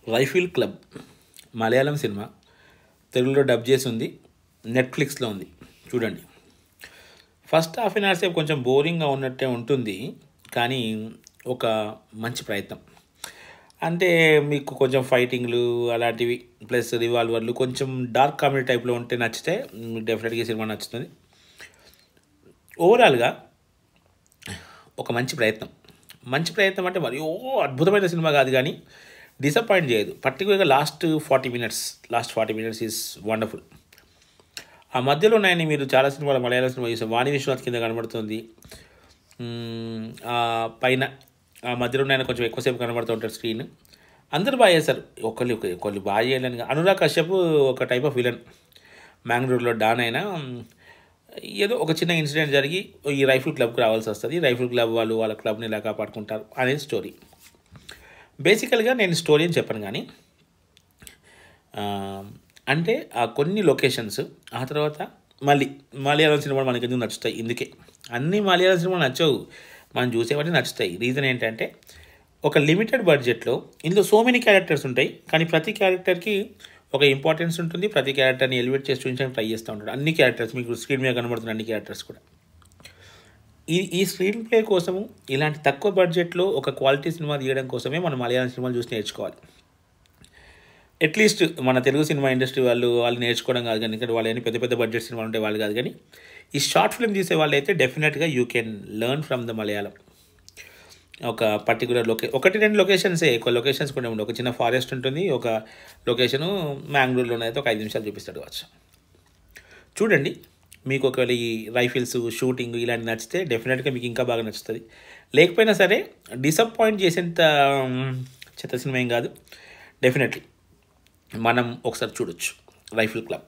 Rifle club Malayalam cinema, తెలుగులో dub చేసి ఉంది, నెట్ఫ్లిక్స్లో ఉంది. చూడండి. ఫస్ట్ హాఫ్ అన్ అవర్ సేపు కొంచెం బోరింగ్గా ఉన్నట్టే ఉంటుంది, కానీ ఒక మంచి ప్రయత్నం. అంటే మీకు కొంచెం ఫైటింగ్లు అలాంటివి ప్లస్ రివాల్వర్లు కొంచెం డార్క్ కామెడీ టైప్లో ఉంటే నచ్చితే డెఫినెట్గా ఈ సినిమా నచ్చుతుంది. ఓవరాల్గా ఒక మంచి ప్రయత్నం. మంచి ప్రయత్నం అంటే మరి అద్భుతమైన సినిమా కాదు, కానీ డిసప్పాయింట్ చేయదు. పర్టికులర్గా లాస్ట్ 40 మినిట్స్ ఈజ్ వండర్ఫుల్. ఆ మధ్యలో ఉన్నాయని మీరు చాలా సినిమాలు మలయాళ సినిమా చూసారు. వాణి విశ్వనాథ్ కింద కనబడుతుంది, పైన ఆ మధ్యలో ఉన్నాయని కొంచెం ఎక్కువసేపు కనబడుతూ ఉంటారు స్క్రీన్. అందరూ బాగా చేశారు, ఒకళ్ళు బాగా చేయాలని. అనురాగ్ కశ్యప్ ఒక టైప్ ఆఫ్ విలన్, మ్యాంగ్లూరులో డాన్ అయినా ఏదో ఒక చిన్న ఇన్సిడెంట్ జరిగి ఈ రైఫిల్ క్లబ్కి రావాల్సి వస్తుంది. రైఫిల్ క్లబ్ వాళ్ళు వాళ్ళ క్లబ్ని ఇలా కాపాడుకుంటారు అనేది స్టోరీ. బేసికల్గా నేను స్టోరీ అని చెప్పను, కానీ అంటే ఆ కొన్ని లొకేషన్స్, ఆ తర్వాత మళ్ళీ మలయాళం సినిమాలు మనకి ఎందుకు నచ్చుతాయి, ఇందుకే అన్ని మలయాళం సినిమాలు నచ్చవు, మనం చూసేవాటి నచ్చుతాయి. రీజన్ ఏంటంటే ఒక లిమిటెడ్ బడ్జెట్లో ఇందులో సో మెనీ క్యారెక్టర్స్ ఉంటాయి, కానీ ప్రతి క్యారెక్టర్కి ఒక ఇంపార్టెన్స్ ఉంటుంది. ప్రతి క్యారెక్టర్ని ఎలివేట్ చేసి చూపించడానికి ట్రై చేస్తూ ఉంటాడు. అన్ని క్యారెక్టర్స్ మీకు స్క్రీన్ మీద కనబడుతున్న అన్ని క్యారెక్టర్స్ కూడా ఈ స్క్రీన్ ప్లే కోసము ఇలాంటి తక్కువ బడ్జెట్లో ఒక క్వాలిటీ సినిమా తీయడం కోసమే మనం మలయాళం సినిమాలు చూసి నేర్చుకోవాలి. అట్లీస్ట్ మన తెలుగు సినిమా ఇండస్ట్రీ వాళ్ళు నేర్చుకోవడం కాదు, కానీ ఇక్కడ వాళ్ళు పెద్ద పెద్ద బడ్జెట్ సినిమాలు ఉంటే వాళ్ళు కాదు, కానీ ఈ షార్ట్ ఫిల్మ్ తీసే వాళ్ళు అయితే డెఫినెట్గా you can learn from the Malayalam. ఒక పర్టికులర్ ఒకటి రెండు లొకేషన్సే, ఎక్కువ లొకేషన్స్ కూడా ఉండవు. ఒక చిన్న ఫారెస్ట్ ఉంటుంది, ఒక లొకేషను మ్యాంగ్లూరులోనే అయితే ఒక 5 నిమిషాలు చూపిస్తాడు కావచ్చు. చూడండి, మీకు ఒకవేళ ఈ రైఫిల్స్ షూటింగ్ ఇలాంటి నచ్చితే డెఫినెట్గా మీకు ఇంకా బాగా నచ్చుతుంది. లేకపోయినా సరే డిసప్పాయింట్ చేసేంత చెత్త సినిమా ఏం కాదు. డెఫినెట్లీ మనం ఒకసారి చూడొచ్చు రైఫిల్ క్లబ్.